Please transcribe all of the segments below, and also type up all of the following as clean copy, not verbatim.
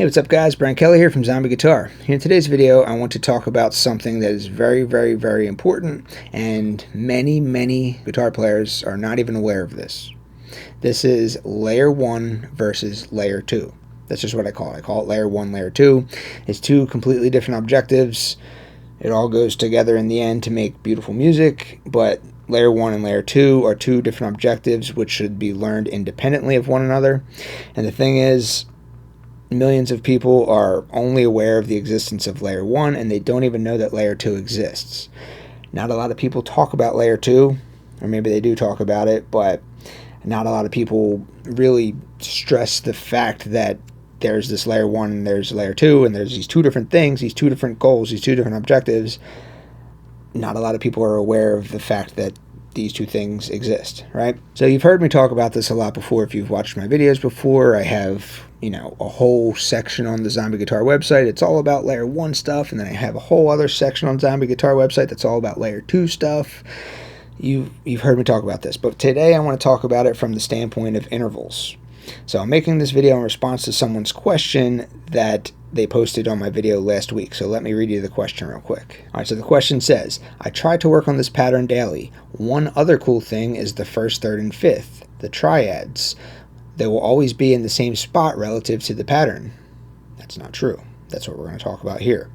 Hey, what's up guys? Brian Kelly here from Zombie Guitar. Here in today's video, I want to talk about something that is very important, and many guitar players are not even aware of this. This is layer 1 versus layer 2. That's just what I call it. I call it layer 1, layer 2. It's two completely different objectives. It all goes together in the end to make beautiful music, but layer 1 and layer 2 are two different objectives which should be learned independently of one another. And the thing is, millions of people are only aware of the existence of layer 1 and they don't even know that layer 2 exists. Not a lot of people talk about layer 2, or maybe they do talk about it, but not a lot of people really stress the fact that there's this layer 1 and there's layer 2 and there's these two different things, these two different goals, these two different objectives. Not a lot of people are aware of the fact that these two things exist, right? So you've heard me talk about this a lot before. If you've watched my videos before, I have, a whole section on the Zombie Guitar website. It's all about layer 1 stuff, and then I have a whole other section on Zombie Guitar website that's all about layer 2 stuff. You've heard me talk about this, but today I want to talk about it from the standpoint of intervals. So I'm making this video in response to someone's question that they posted on my video last week. So let me read you the question real quick. All right, so the question says, I try to work on this pattern daily. One other cool thing is the first, third, and fifth, the triads. They will always be in the same spot relative to the pattern. That's not true. That's what we're going to talk about here.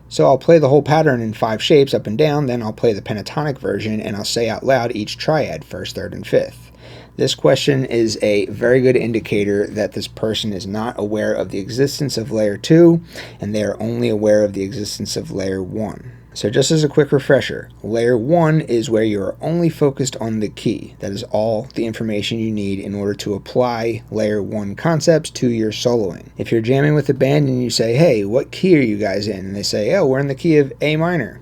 So I'll play the whole pattern in 5 shapes up and down, then I'll play the pentatonic version, and I'll say out loud each triad, first, third, and fifth. This question is a very good indicator that this person is not aware of the existence of layer 2, and they are only aware of the existence of layer 1. So just as a quick refresher, layer 1 is where you are only focused on the key. That is all the information you need in order to apply layer 1 concepts to your soloing. If you're jamming with a band and you say, hey, what key are you guys in? And they say, oh, we're in the key of A minor.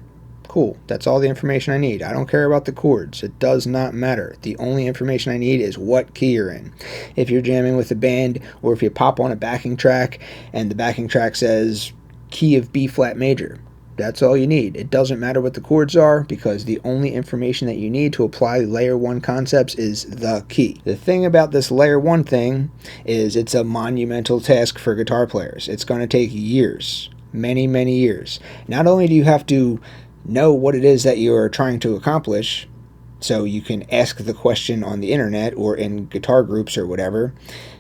Cool, that's all the information I need. I don't care about the chords. It does not matter. The only information I need is what key you're in. If you're jamming with a band, or if you pop on a backing track and the backing track says key of B flat major, that's all you need. It doesn't matter what the chords are, because the only information that you need to apply layer 1 concepts is the key. The thing about this layer 1 thing is it's a monumental task for guitar players. It's going to take years, many years. Not only do you have to know what it is that you're trying to accomplish, so you can ask the question on the internet or in guitar groups or whatever,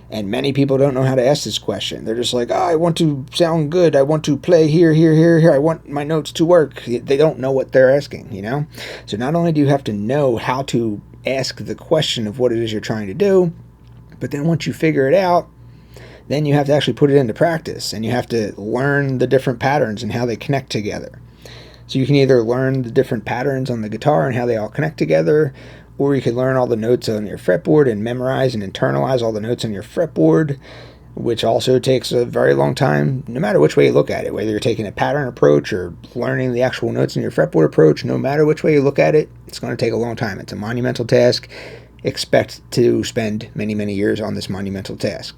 and many people don't know how to ask this question. They're just like, oh, I want to sound good, I want to play here, I want my notes to work. They don't know what they're asking, So not only do you have to know how to ask the question of what it is you're trying to do, but then once you figure it out, then you have to actually put it into practice, and you have to learn the different patterns and how they connect together. So you can either learn the different patterns on the guitar and how they all connect together, or you can learn all the notes on your fretboard and memorize and internalize all the notes on your fretboard, which also takes a very long time, no matter which way you look at it. Whether you're taking a pattern approach or learning the actual notes in your fretboard approach, no matter which way you look at it, it's going to take a long time. It's a monumental task. Expect to spend many years on this monumental task.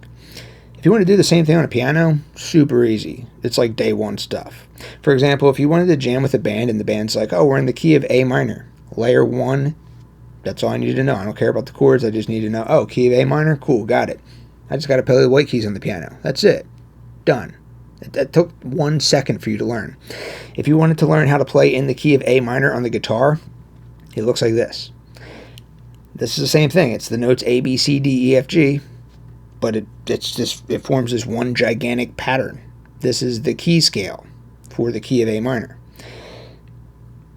If you want to do the same thing on a piano, super easy. It's like day 1 stuff. For example, if you wanted to jam with a band and the band's like, oh, we're in the key of A minor, layer 1, that's all I need to know. I don't care about the chords. I just need to know, oh, key of A minor, cool, got it. I just got to play the white keys on the piano. That's it. Done. That took 1 second for you to learn. If you wanted to learn how to play in the key of A minor on the guitar, it looks like this. This is the same thing. It's the notes A, B, C, D, E, F, G. But it forms this one gigantic pattern. This is the key scale for the key of A minor.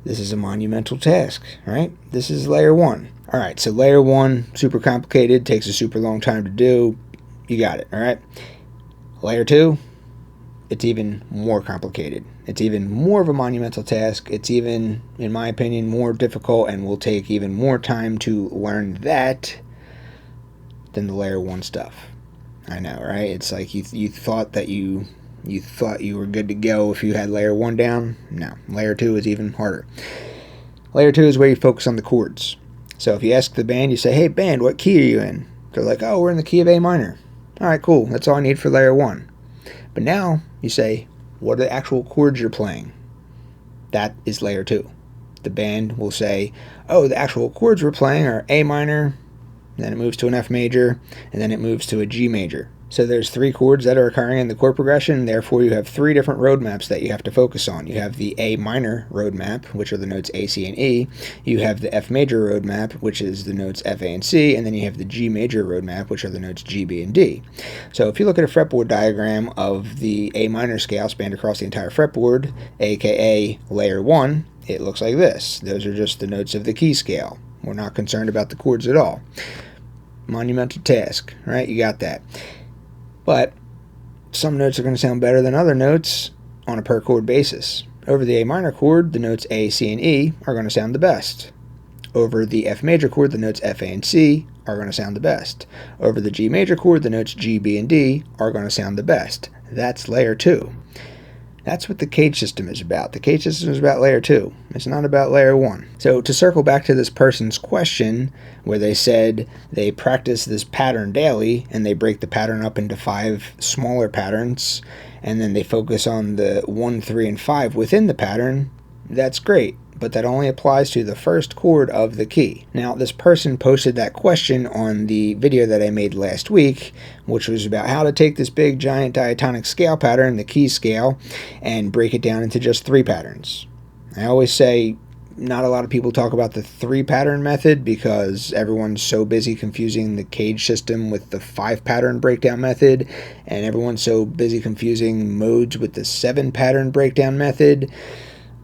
This is a monumental task, right? This is layer 1. All right, so layer 1, super complicated, takes a super long time to do. You got it, all right? Layer 2, it's even more complicated. It's even more of a monumental task. It's even, in my opinion, more difficult, and will take even more time to learn that than the layer 1 stuff. I know, right? It's like you thought that you thought you were good to go if you had layer 1 down. No, layer 2 is even harder. Layer 2 is where you focus on the chords. So if you ask the band, you say, hey band, what key are you in? They're like, oh, we're in the key of A minor. All right, cool. That's all I need for layer 1. But now you say, what are the actual chords you're playing? That is layer 2. The band will say, oh, the actual chords we're playing are A minor, then it moves to an F major, and then it moves to a G major. So there's 3 chords that are occurring in the chord progression, therefore you have 3 different roadmaps that you have to focus on. You have the A minor roadmap, which are the notes A, C, and E. You have the F major roadmap, which is the notes F, A, and C, and then you have the G major roadmap, which are the notes G, B, and D. So if you look at a fretboard diagram of the A minor scale spanned across the entire fretboard, aka layer 1, it looks like this. Those are just the notes of the key scale. We're not concerned about the chords at all. Monumental task, right? You got that. But some notes are going to sound better than other notes on a per chord basis. Over the A minor chord, the notes A, C, and E are going to sound the best. Over the F major chord, the notes F, A, and C are going to sound the best. Over the G major chord, the notes G, B, and D are going to sound the best. That's layer 2. That's what the cage system is about. The cage system is about layer 2. It's not about layer 1. So to circle back to this person's question, where they said they practice this pattern daily and they break the pattern up into 5 smaller patterns and then they focus on the 1, 3, and 5 within the pattern, that's great. But that only applies to the first chord of the key. Now, this person posted that question on the video that I made last week, which was about how to take this big giant diatonic scale pattern, the key scale, and break it down into just 3 patterns. I always say not a lot of people talk about the 3 pattern method because everyone's so busy confusing the cage system with the 5 pattern breakdown method, and everyone's so busy confusing modes with the 7 pattern breakdown method.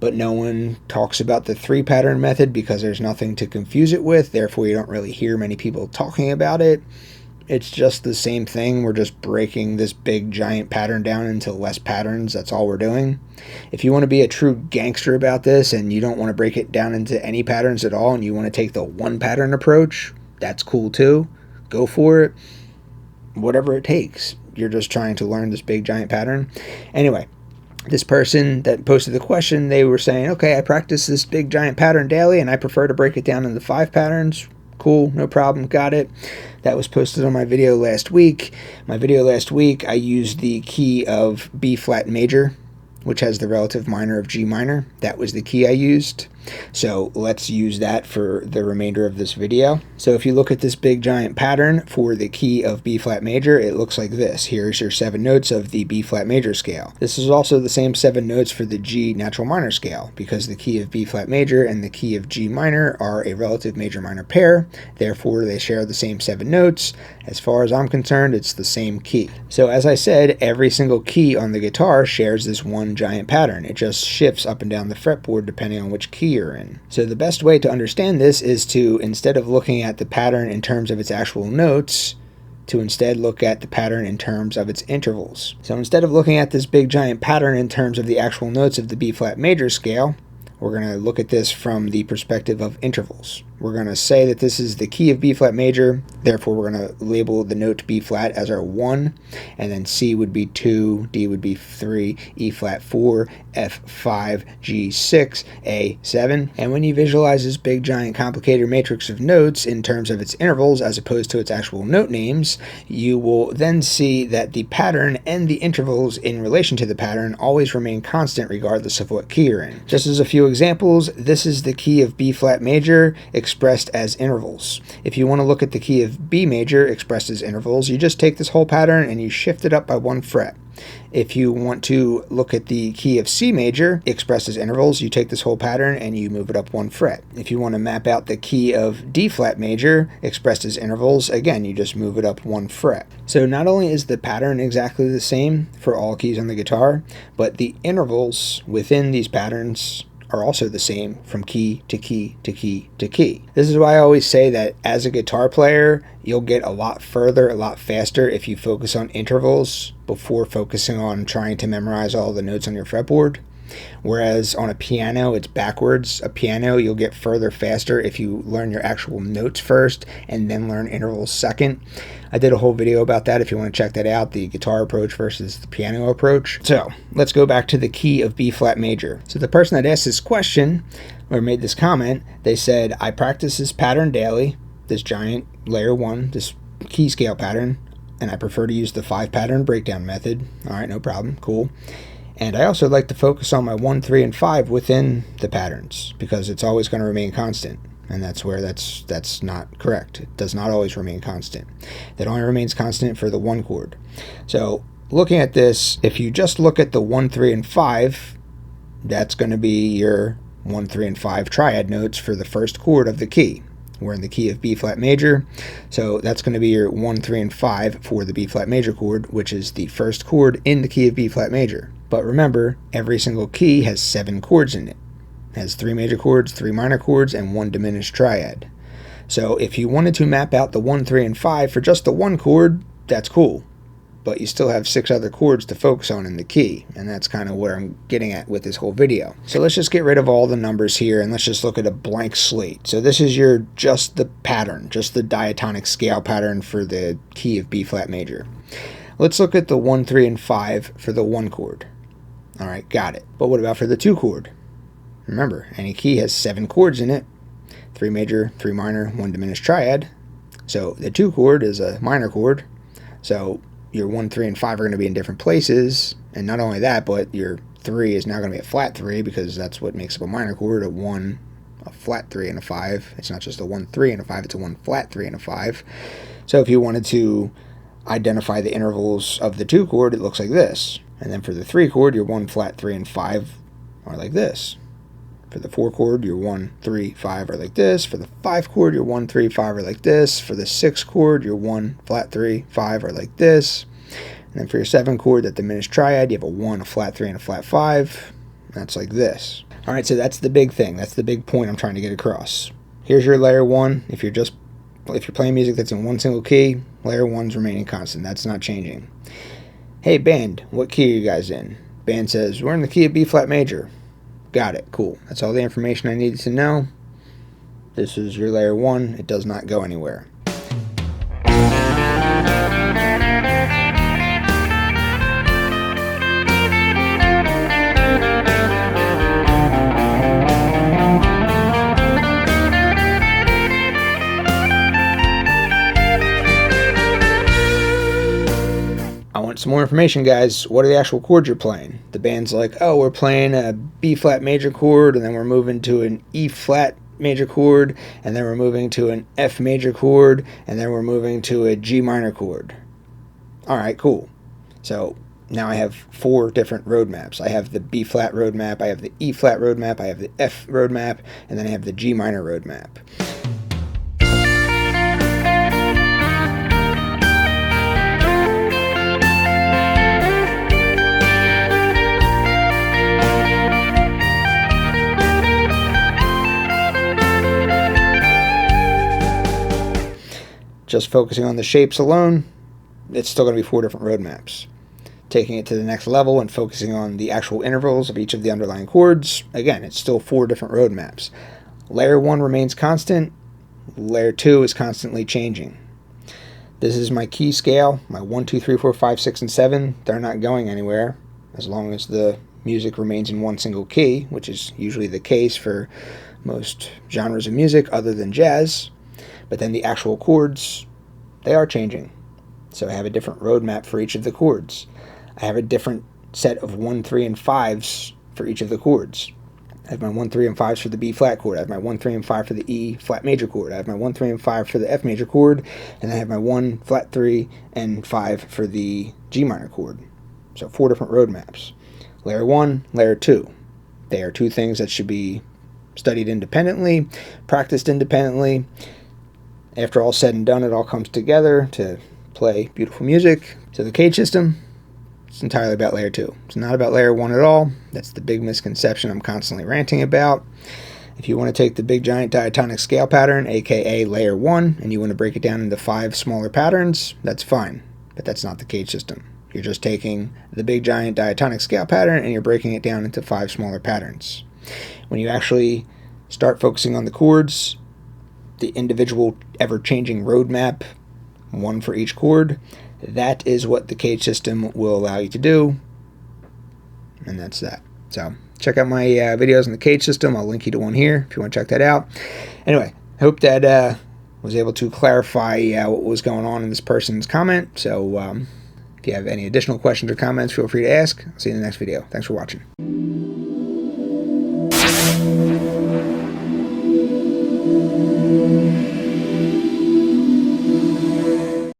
But no one talks about the 3 pattern method because there's nothing to confuse it with, therefore you don't really hear many people talking about it. It's just the same thing, we're just breaking this big giant pattern down into less patterns, that's all we're doing. If you want to be a true gangster about this and you don't want to break it down into any patterns at all and you want to take the 1 pattern approach, that's cool too, go for it. Whatever it takes, you're just trying to learn this big giant pattern. Anyway, this person that posted the question, they were saying, okay, I practice this big giant pattern daily and I prefer to break it down into 5 patterns. Cool, no problem, got it. That was posted on my video last week. My video last week, I used the key of B flat major, which has the relative minor of G minor. That was the key I used. So let's use that for the remainder of this video. So if you look at this big giant pattern for the key of B flat major, it looks like this. Here's your 7 notes of the B flat major scale. This is also the same 7 notes for the G natural minor scale because the key of B flat major and the key of G minor are a relative major minor pair. Therefore, they share the same 7 notes. As far as I'm concerned, it's the same key. So as I said, every single key on the guitar shares this one giant pattern. It just shifts up and down the fretboard depending on which key you're in. So the best way to understand this is to, instead of looking at the pattern in terms of its actual notes, to instead look at the pattern in terms of its intervals. So instead of looking at this big giant pattern in terms of the actual notes of the B flat major scale, we're going to look at this from the perspective of intervals. We're going to say that this is the key of B flat major, therefore we're going to label the note B flat as our 1, and then C would be 2, D would be 3, E flat 4, F 5, G 6, A 7. And when you visualize this big giant complicated matrix of notes in terms of its intervals as opposed to its actual note names, you will then see that the pattern and the intervals in relation to the pattern always remain constant regardless of what key you're in. Just as a few examples, this is the key of B flat major expressed as intervals. If you want to look at the key of B major expressed as intervals, you just take this whole pattern and you shift it up by 1 fret. If you want to look at the key of C major expressed as intervals, you take this whole pattern and you move it up 1 fret. If you want to map out the key of D flat major expressed as intervals, again, you just move it up 1 fret. So not only is the pattern exactly the same for all keys on the guitar, but the intervals within these patterns are also the same from key to key to key to key. This is why I always say that as a guitar player, you'll get a lot further, a lot faster if you focus on intervals before focusing on trying to memorize all the notes on your fretboard. Whereas on a piano, it's backwards. A piano, you'll get further faster if you learn your actual notes first and then learn intervals second. I did a whole video about that if you want to check that out, the guitar approach versus the piano approach. So let's go back to the key of B flat major. So the person that asked this question or made this comment, they said, I practice this pattern daily, this giant layer 1, this key scale pattern, and I prefer to use the 5 pattern breakdown method. All right, no problem, cool. And I also like to focus on my 1, 3, and 5 within the patterns because it's always going to remain constant. And that's where that's not correct. It does not always remain constant. That only remains constant for the 1 chord. So looking at this, if you just look at the 1, 3, and 5, that's going to be your 1, 3, and 5 triad notes for the first chord of the key. We're in the key of B flat major, so that's going to be your 1, 3, and 5 for the B flat major chord, which is the first chord in the key of B flat major. But remember, every single key has 7 chords in it. It has 3 major chords, 3 minor chords, and 1 diminished triad. So if you wanted to map out the 1, 3, and 5 for just the 1 chord, that's cool. But you still have 6 other chords to focus on in the key, and that's kind of where I'm getting at with this whole video. So let's just get rid of all the numbers here, and let's just look at a blank slate. So this is just the pattern, just the diatonic scale pattern for the key of B flat major. Let's look at the 1, 3, and 5 for the 1 chord. All right, got it. But what about for the 2 chord? Remember, any key has 7 chords in it, 3 major, 3 minor, 1 diminished triad. So the 2 chord is a minor chord, so your 1, 3, and 5 are going to be in different places, and not only that, but your 3 is now going to be a flat 3, because that's what makes up a minor chord, a 1, a flat 3, and a 5. It's not just a 1, 3, and a 5, it's a 1 flat 3 and a 5. So if you wanted to identify the intervals of the 2 chord, it looks like this. And then for the 3 chord, your 1 flat 3 and 5 are like this. For the 4 chord, your 1, 3, 5 are like this. For the 5 chord, your 1, 3, 5 are like this. For the 6 chord, your 1, flat 3, 5 are like this. And then for your 7 chord, that diminished triad, you have a 1, a flat 3, and a flat 5. That's like this. All right, so that's the big thing. That's the big point I'm trying to get across. Here's your layer 1. If you're playing music that's in one single key, layer 1's remaining constant. That's not changing. Hey, band, what key are you guys in? Band says, we're in the key of B flat major. Got it. Cool. That's all the information I needed to know. This is your layer 1. It does not go anywhere. I want some more information, guys. What are the actual chords you're playing? The band's like, oh, we're playing a B flat major chord, and then we're moving to an E flat major chord, and then we're moving to an F major chord, and then we're moving to a G minor chord. All right, cool. So now I have 4 different roadmaps. I have the B flat roadmap, I have the E flat roadmap, I have the F roadmap, and then I have the G minor roadmap. Just focusing on the shapes alone, it's still going to be 4 different roadmaps. Taking it to the next level and focusing on the actual intervals of each of the underlying chords, again, it's still 4 different roadmaps. Layer 1 remains constant. Layer 2 is constantly changing. This is my key scale, my 1, 2, 3, 4, 5, 6, and 7. They're not going anywhere as long as the music remains in one single key, which is usually the case for most genres of music other than jazz. But then the actual chords, they are changing. So I have a different roadmap for each of the chords. I have a different set of 1, 3, and 5s for each of the chords. I have my 1, 3, and 5s for the B flat chord. I have my 1, 3, and 5 for the E flat major chord. I have my 1, 3, and 5 for the F major chord. And I have my 1, flat 3, and 5 for the G minor chord. So 4 different roadmaps. Layer 1, layer 2. They are 2 things that should be studied independently, practiced independently. After all said and done, it all comes together to play beautiful music. So the cage system, it's entirely about layer 2. It's not about layer 1 at all. That's the big misconception I'm constantly ranting about. If you want to take the big giant diatonic scale pattern, aka layer 1, and you want to break it down into 5 smaller patterns, that's fine. But that's not the cage system. You're just taking the big giant diatonic scale pattern and you're breaking it down into 5 smaller patterns. When you actually start focusing on the chords, the individual ever-changing roadmap, 1 for each chord, that is what the cage system will allow you to do, and that's that. So check out my videos on the cage system. I'll link you to one here if you want to check that out. Anyway, hope that was able to clarify what was going on in this person's comment. So if you have any additional questions or comments, feel free to ask. I'll see you in the next video. Thanks for watching.